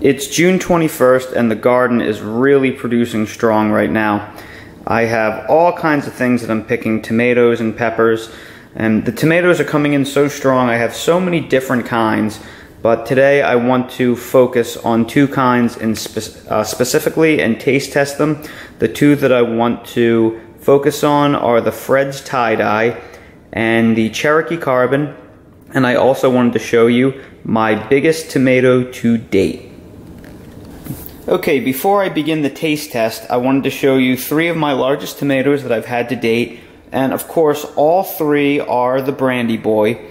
It's June 21st and the garden is really producing strong right now. I have all kinds of things that I'm picking, tomatoes and peppers, and the tomatoes are coming in so strong. I have so many different kinds, but today I want to focus on two kinds and specifically and taste test them. The two that I want to focus on are the Fred's Tie-Dye and the Cherokee Carbon, and I also wanted to show you my biggest tomato to date. Okay, before I begin the taste test, I wanted to show you three of my largest tomatoes that I've had to date, and of course all three are the Brandy Boy.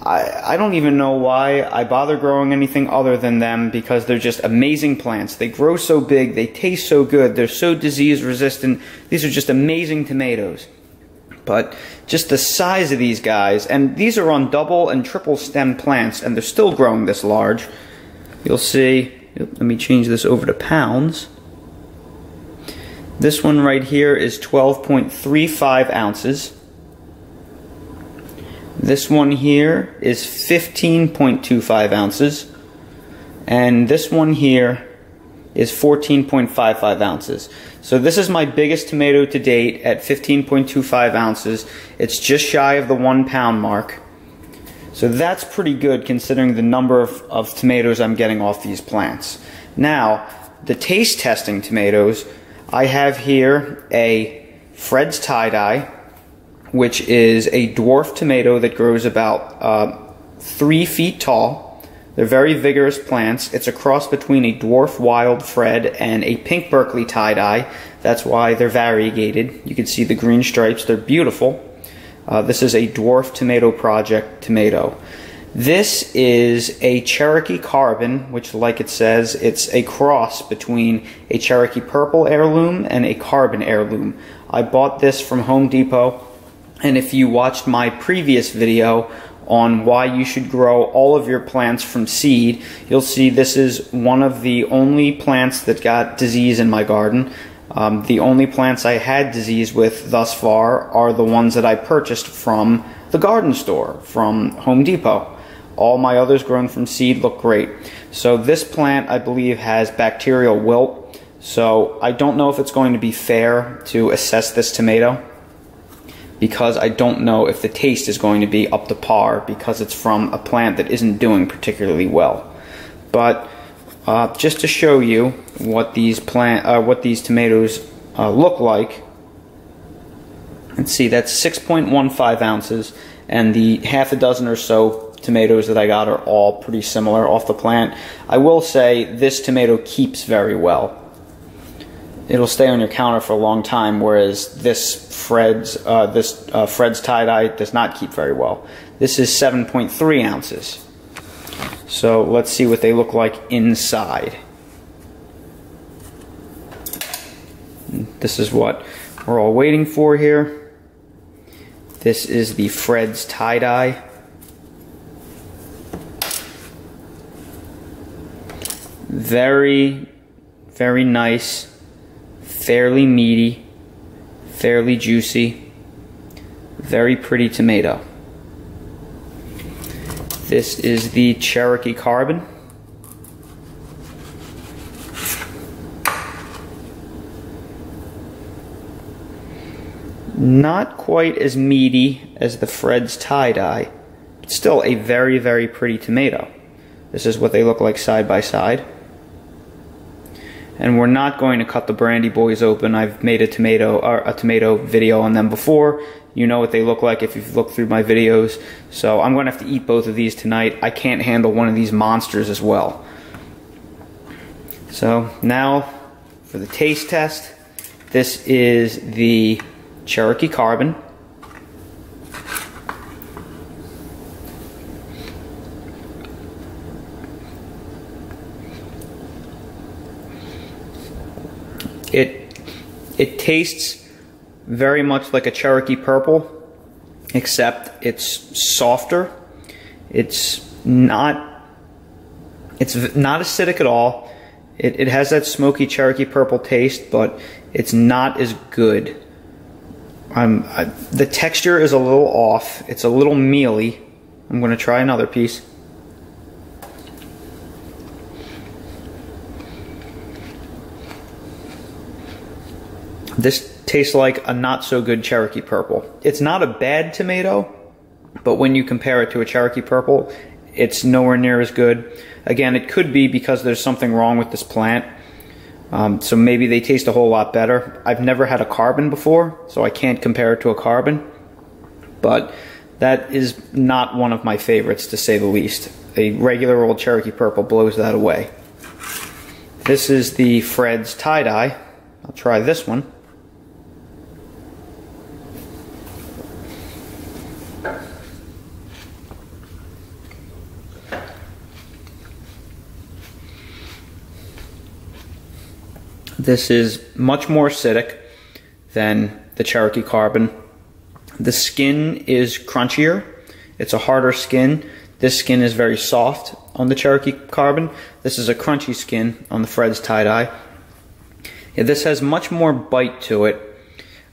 I don't even know why I bother growing anything other than them, because they're just amazing plants. They grow so big, they taste so good, they're so disease resistant. These are just amazing tomatoes. But just the size of these guys, and these are on double and triple stem plants, and they're still growing this large. You'll see. Let me change this over to pounds. This one right here is 12.35 ounces. This one here is 15.25 ounces. And this one here is 14.55 ounces. So this is my biggest tomato to date at 15.25 ounces. It's just shy of the 1 pound mark. So that's pretty good considering the number of tomatoes I'm getting off these plants. Now, the taste testing tomatoes, I have here a Fred's Tie-Dye, which is a dwarf tomato that grows about 3 feet tall. They're very vigorous plants. It's a cross between a dwarf wild Fred and a pink Berkeley tie-dye. That's why they're variegated. You can see the green stripes. They're beautiful. This is a Dwarf Tomato Project tomato. This is a Cherokee Carbon, which, like it says, it's a cross between a Cherokee Purple heirloom and a Carbon heirloom. I bought this from Home Depot, and if you watched my previous video on why you should grow all of your plants from seed, you'll see this is one of the only plants that got disease in my garden. The only plants I had disease with thus far are the ones that I purchased from the garden store, from Home Depot. All my others grown from seed look great. So this plant, I believe, has bacterial wilt. So I don't know if it's going to be fair to assess this tomato, because I don't know if the taste is going to be up to par, because it's from a plant that isn't doing particularly well. But just to show you what these tomatoes look like, let's see, that's 6.15 ounces, and the half a dozen or so tomatoes that I got are all pretty similar off the plant. I will say this tomato keeps very well. It'll stay on your counter for a long time, whereas this Fred's Tie-Dye does not keep very well. This is 7.3 ounces. So let's see what they look like inside. This is what we're all waiting for here. This is the Fred's Tie-Dye. Very, very nice, fairly meaty, fairly juicy, very pretty tomato. This is the Cherokee Carbon. Not quite as meaty as the Fred's Tie-Dye, but still a very, very pretty tomato. This is what they look like side by side. And we're not going to cut the Brandy Boys open. I've made a tomato video on them before. You know what they look like if you've looked through my videos. So I'm going to have to eat both of these tonight. I can't handle one of these monsters as well. So now for the taste test. This is the Cherokee Carbon. It tastes very much like a Cherokee Purple, except it's softer. It's not acidic at all. It has that smoky Cherokee Purple taste, but it's not as good. The texture is a little off. It's a little mealy. I'm going to try another piece. This tastes like a not so good Cherokee Purple. It's not a bad tomato, but when you compare it to a Cherokee Purple, it's nowhere near as good. Again, it could be because there's something wrong with this plant. So maybe they taste a whole lot better. I've never had a Carbon before, so I can't compare it to a Carbon. But that is not one of my favorites, to say the least. A regular old Cherokee Purple blows that away. This is the Fred's Tie-Dye. I'll try this one. This is much more acidic than the Cherokee Carbon. The skin is crunchier. It's a harder skin. This skin is very soft on the Cherokee Carbon. This is a crunchy skin on the Fred's Tie-Dye. Yeah, this has much more bite to it.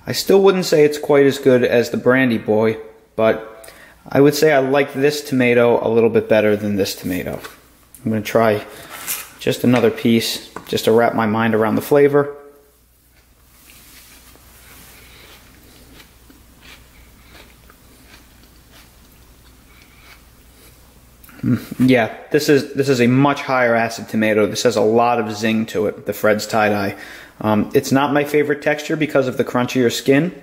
I still wouldn't say it's quite as good as the Brandy Boy, but I would say I like this tomato a little bit better than this tomato. I'm going to try just another piece just to wrap my mind around the flavor. Yeah, this is a much higher acid tomato. This has a lot of zing to it, the Fred's Tie-Dye. It's not my favorite texture because of the crunchier skin,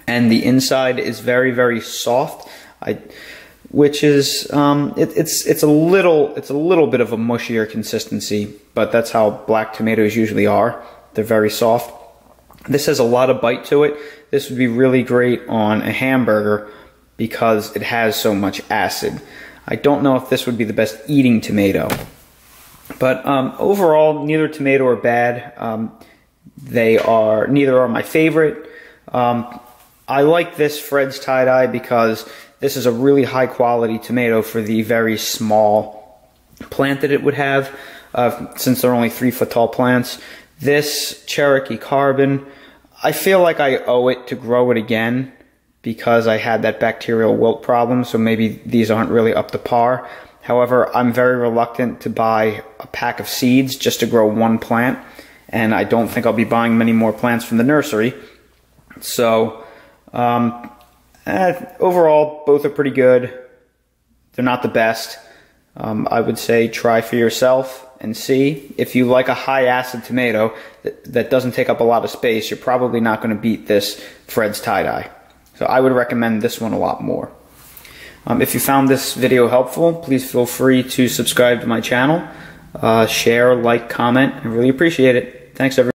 and the inside is very, very soft. Which is it's a little bit of a mushier consistency, but that's how black tomatoes usually are. They're very soft. This has a lot of bite to it. This would be really great on a hamburger because it has so much acid. I don't know if this would be the best eating tomato, but overall, neither tomato are bad. Neither are my favorite. I like this Fred's Tie-Dye because this is a really high quality tomato for the very small plant that it would have, since they're only 3-foot tall plants. This Cherokee Carbon, I feel like I owe it to grow it again because I had that bacterial wilt problem, so maybe these aren't really up to par. However, I'm very reluctant to buy a pack of seeds just to grow one plant, and I don't think I'll be buying many more plants from the nursery. So, overall, both are pretty good. They're not the best. I would say try for yourself and see. If you like a high acid tomato that doesn't take up a lot of space, you're probably not going to beat this Fred's Tie-Dye. So I would recommend this one a lot more. If you found this video helpful, please feel free to subscribe to my channel, share, like, comment. I really appreciate it. Thanks, everyone.